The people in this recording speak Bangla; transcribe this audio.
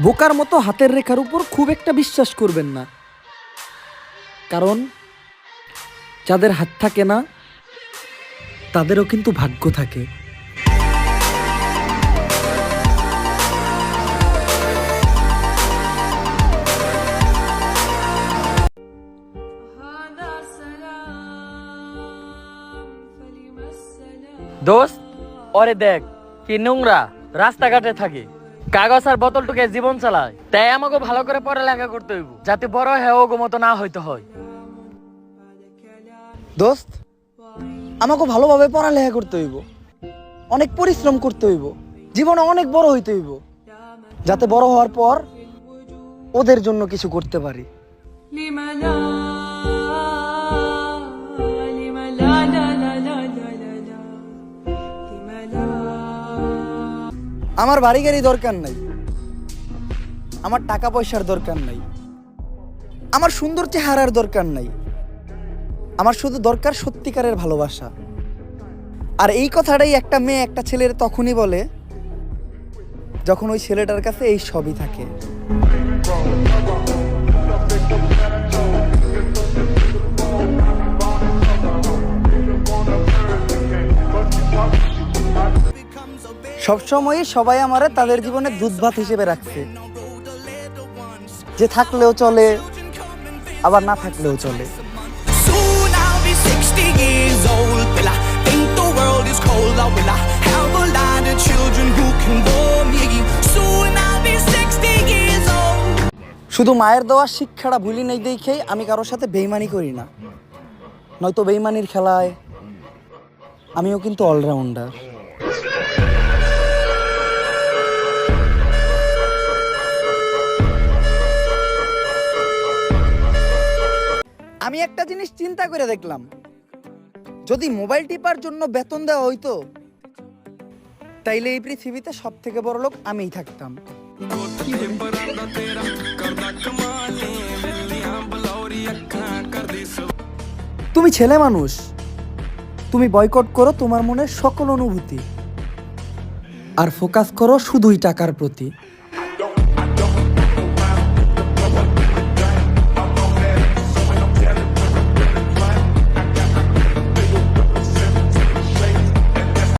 বোকার মতো হাতের রেখার উপর খুব একটা বিশ্বাস করবেন না, কারণ যাদের হাত থাকে না তাদেরও কিন্তু ভাগ্য থাকে। দোস্ত, ওরে দেখ কি নোংরা রাস্তাঘাটে থাকে, কাগজ আর বোতল টুকে জীবন চালায়। তাই আমাকে ভালো করে পড়ালেখা করতে হইব, যাতে বড় হয়ে ওগো মতো না হইতে হয়। দোস্ত, আমাকে ভালোভাবে পড়ালেখা করতে হইব, অনেক পরিশ্রম করতে হইব, জীবনে অনেক বড় হইতে হইব, যাতে বড় হওয়ার পর ওদের জন্য কিছু করতে পারি। আমার বাড়ি গাড়ি দরকার নাই, আমার টাকা পয়সার দরকার নাই, আমার সুন্দর চেহারার দরকার নাই, আমার শুধু দরকার সত্যিকারের ভালোবাসা। আর এই কথাটাই একটা মেয়ে একটা ছেলের তখনই বলে যখন ওই ছেলেটার কাছে এই সবই থাকে। সবসময় সবাই আমারে তাদের জীবনে দুধ ভাত হিসেবে রাখছে, যে থাকলেও চলে আবার না থাকলেও চলে। Soon I'll be 60 years old. Will I think the world is cold? Or will I have a lot of children who can bore me? Soon I'll be 60 years old. শুধু মায়ের দেওয়া শিক্ষাটা ভুলি নাই দেখেই আমি কারোর সাথে বেইমানি করি না, নয়তো বেইমানির খেলায় আমিও কিন্তু অলরাউন্ডার। আমি একটা জিনিস চিন্তা করে দেখলাম, যদি মোবাইল টিপার জন্য বেতন দেওয়া হইতো তাইলে এই পৃথিবীতে সব থেকে বড় লোক আমিই থাকতাম। তুমি ছেলে মানুষ, তুমি বয়কট করো তোমার মনের সকল অনুভূতি আর ফোকাস করো শুধুই টাকার প্রতি।